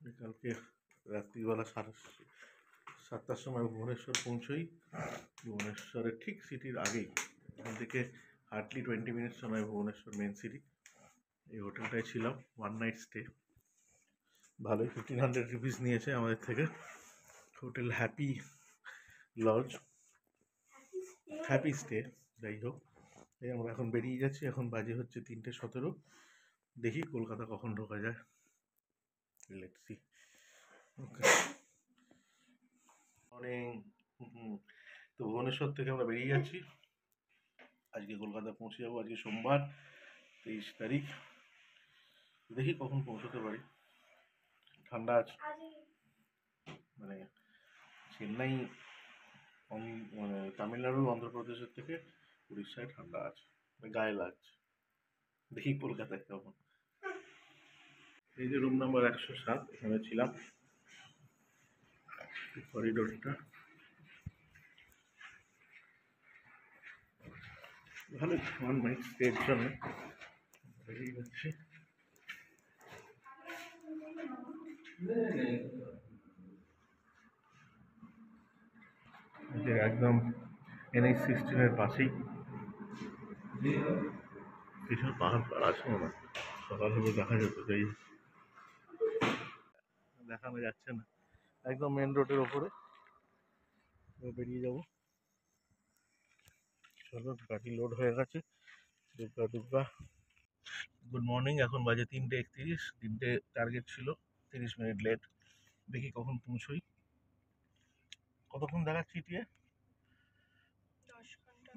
কালকে রাত্রিবেলা 7টার সময় ভুবনেশ্বর পৌঁছই। ভুবনেশ্বরের ঠিক সিটির আগেই, এখান থেকে হার্ডলি 20 মিনিট সময় ভুবনেশ্বর মেন সিটি। এই হোটেলটায় ছিলাম, 1 নাইট স্টে। ভালোই 1500 রুপিস নিয়েছে আমাদের থেকে। Hotel happy lodge, happy stay. যাই হোক, এই আমরা এখন বেরিয়ে যাচ্ছি। এখন বাজে হচ্ছে 3:17। দেখি কলকাতা কখন ঢোকা যায়। Let's see. Okay, morning. তো ভুবনেশ্বর থেকে আমরা বেরিয়ে যাচ্ছি। আজকে কলকাতা পৌঁছে যাবো। আজকে সোমবার 23 তারিখ। দেখি কখন পৌঁছতে পারি। ঠান্ডা আছে, মানে চেন্নাই মানে তামিলনাড়ু অন্ধ্রপ্রদেশের থেকে উড়িষ্যায় ঠান্ডা আছে, গায়ে লাগছে। দেখি কলকাতায় কেমন। এই যে রুম নাম্বার 107, এখানে ছিলাম। করিডোরটা ভালো, 1 নাইট স্টের জন্য বেরিয়ে যাচ্ছি। একদম NH-16 পাশেই পিছনে পাহাড় আছে না, সকাল হলে দেখা যেত। যাই দেখানো যাচ্ছে না, একদম মেন রোডের ওপরে বেরিয়ে যাব। চলো, গাড়ি লোড হয়ে গেছে। Durga good morning. এখন বাজে 3:31। 3টে টার্গেট ছিল, 30 মিনিট লেট। দেখি কখন পৌঁছই। কতক্ষণ দেখাচ্ছি টিয়ে?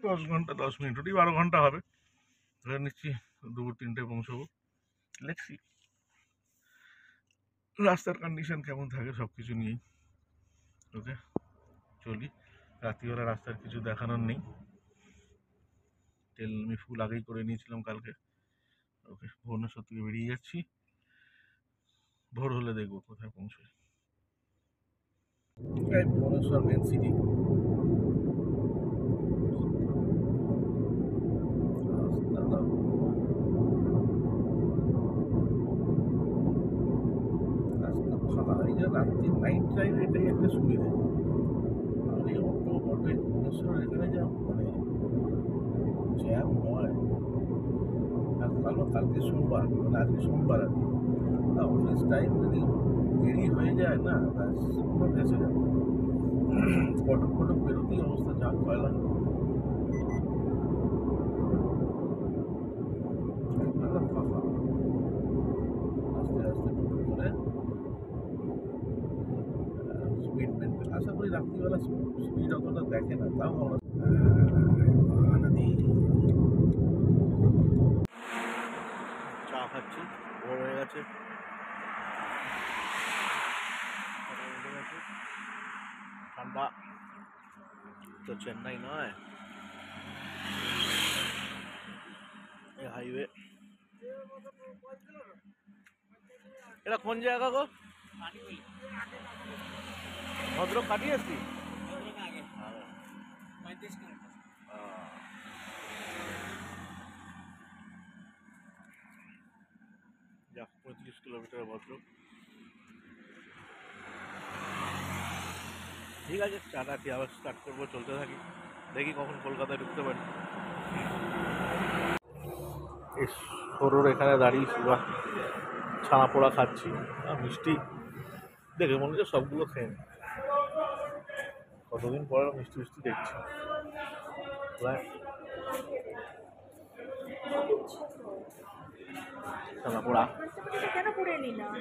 10 ঘন্টা 10 মিনিট, ওটি 12 ঘন্টা হবে। ধরে নিচ্ছি 2-3টে পৌঁছবো। লেটস সি রাস্তার কন্ডিশন কেমন থাকে, সব কিছু নিয়েই। ওকে, চলি। রাত্রিবেলা রাস্তার কিছু দেখানোর নেই, তেল আমি ফুল আগেই করে নিয়েছিলাম কালকে। ওকে, ভুবনেশ্বর থেকে বেরিয়ে যাচ্ছি। ভোর হলে দেখবো কোথায় পৌঁছই। Bhubaneswar main city. রাস্তা ফাঁকা, এই যে রাত্রি নাইট ড্রাইভ, এটাই একটা সুবিধা। আর এই অটো ভুবনেশ্বর এখানে যা মানে জ্যাম হয়। কালকে সোমবার, মানে আজকে সোমবার আর কি। অফিস টাইম যদি দেরি হয়ে যায় না, পুরো ফেসে যাবে। ফটক বেরোতেই অবস্থা জাম হয় লাগে। ফাঁকা, আস্তে আস্তে টোটো করে স্পিড মেনটেন। আশা করি রাত্রিবেলা স্পিড অতটা দেখে না, তাও আমরা চা খাচ্ছি। ভোর হয়ে গেছে, ঠান্ডা তো চেন্নাই নয়, এই হাইওয়ে। এটা কোন জায়গা গো? ভদ্রক কাটিয়ে আসছি। যা 35 কিলোমিটার ভদ্রক। ঠিক আছে, চাটা খেয়ে আবার স্টার্ট করবো, চলতে থাকি। দেখি কখন কলকাতায় ঢুকতে পারি। এই সরুর এখানে দাঁড়িয়েছি, বা ছানা পোড়া খাচ্ছি আর মিষ্টি দেখে মনে হচ্ছে সবগুলো খেয়ে নি। কতদিন পরে মিষ্টি দেখছি। ছানা পোড়া কেন করে নিলাম?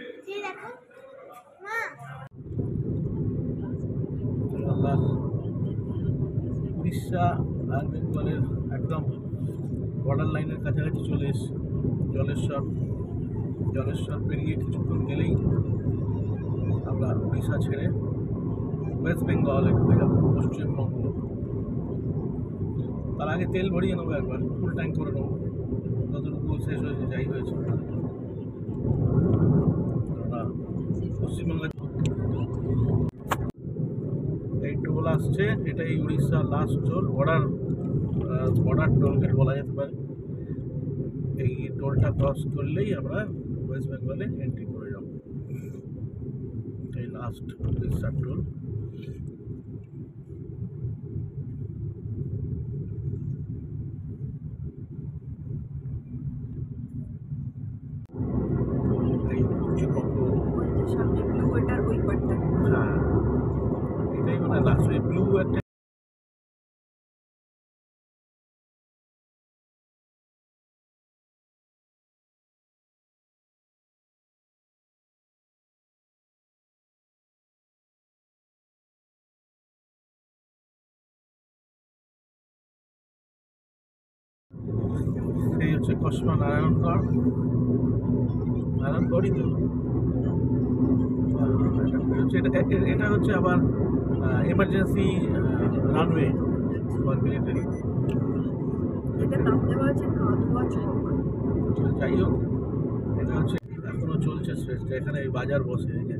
উড়িষ্যা আর বেঙ্গলের একদম বর্ডার লাইনের কাছাকাছি চলে এসেছি। জলেশ্বর পেরিয়ে কিছুক্ষণ গেলেই আমরা উড়িষ্যা ছেড়ে ওয়েস্ট বেঙ্গলে ঢুকে যাবো, পশ্চিমবঙ্গ। তার আগে তেল ভরিয়ে নেবো, একবার ফুল ট্যাঙ্ক করে নেবো, যতটুকু শেষ হয়েছে যাই হয়েছে। পশ্চিমবঙ্গের এই টোল আসছে, এটাই উড়িষ্যার লাস্ট টোল, বর্ডার টোলগেট বলা যেতে পারে। এই টোলটা ক্রস করলেই আমরা ওয়েস্ট বেঙ্গলে এন্ট্রি করে যাব। past this toll. এই হচ্ছে কত, ওই যে সামনে ব্লু ওটার ওই পাটটা। হ্যাঁ এটাই মানে লাস্ট ওই ব্লু একটা এই হচ্ছে কসমা নারায়ণগড়, নারায়ণগড়ই তো। এটা হচ্ছে আবার এমার্জেন্সি রানওয়ে ফর মিলিটারি। এটা নাম দেওয়া আছে কাঁধুয়া চক। যাই হোক, এটা হচ্ছে এখনো চলছে স্ট্রেচটা। এখানে এই বাজার বসে, এই যে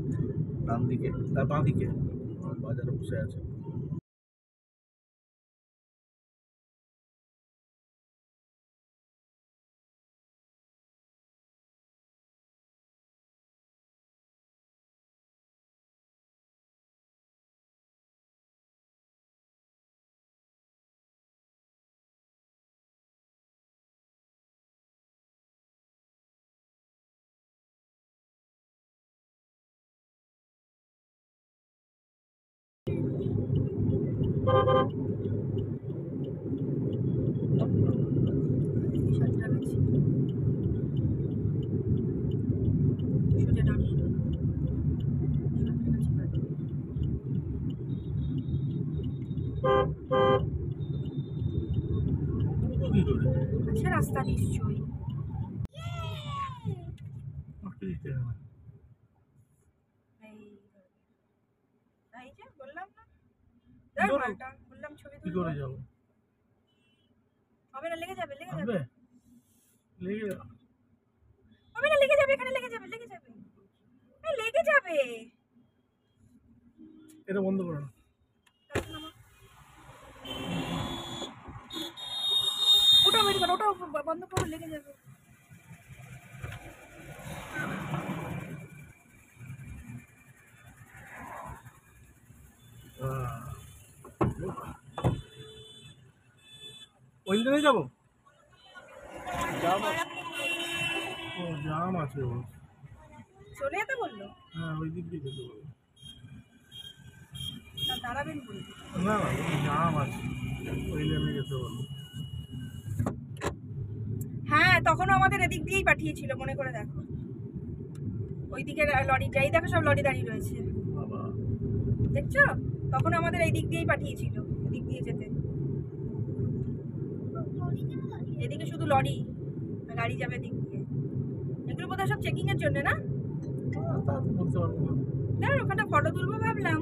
ডান দিকে তার বাঁ দিকে বাজার বসে আছে। সাতটা গেছি সোজা ডান। সাতটা গেছি কি করে আচ্ছা রাস্তা নিশ্চয়ই। মাকে দিতে হবে? এই এই যে বললাম না, দেখ করে? মালটা বললাম ছবি কি তুলবো। করে যাবো? হবে না, লেগে যাবে লেগে যাবে। হবে লেগে হবে না, লেগে যাবে, এখানে লেগে যাবে লেগে যাবে। এই লেগে যাবে। এটা বন্ধ করো না। ওটা বের করো, ওটা বন্ধ করো, লেগে যাবে। ওই দিকে যাবো, জাম ও জাম আছে ও। চলে যেতে বললো হ্যাঁ ওই দিক দিয়ে যেতে বলো। না, দাঁড়াবেন বললো। না না ওই জাম আছে, ওই লেনে যেতে বলো। হ্যাঁ তখনও আমাদের এদিক দিয়েই পাঠিয়েছিল, মনে করে দেখো। ওইদিকে লরি যাই দেখো, সব লরি দাঁড়িয়ে রয়েছে, বাবা দেখছো? তখন আমাদের এই দিক দিয়েই পাঠিয়েছিল, এদিক দিয়ে যেতে। এদিকে শুধু লরি, গাড়ি যাবে এদিক দিয়ে। এগুলো বোধহয় সব চেকিং এর জন্য না? তা তো বলতে পারবো না। না ওখানটা ফটো তুলবো ভাবলাম।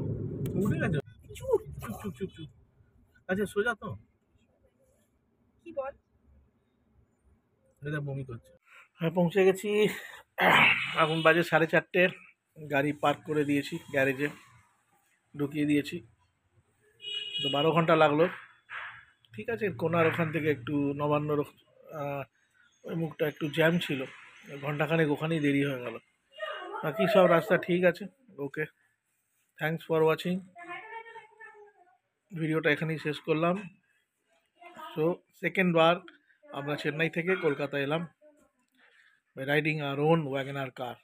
উঠে গেছে? চুপ চুপ চুপ চুপ চুপ। আচ্ছা সোজা তো, কি বল। এটা বমি করছে। হ্যাঁ পৌঁছে গেছি, এখন বাজে 4:30। গাড়ি পার্ক করে দিয়েছি, গ্যারেজে ঢুকিয়ে দিয়েছি। তো 12 ঘন্টা লাগলো। ঠিক আছে, কোনার ওখান থেকে একটু নবান্নর ওই মুখটা একটু জ্যাম ছিল, ঘন্টাখানেক ওখানেই দেরি হয়ে গেল। বাকি সব রাস্তা ঠিক আছে। ওকে, থ্যাঙ্কস ফর ওয়াচিং। ভিডিওটা এখানেই শেষ করলাম। সো সেকেন্ড বার আমরা চেন্নাই থেকে কলকাতা এলাম, riding our own WagonR car.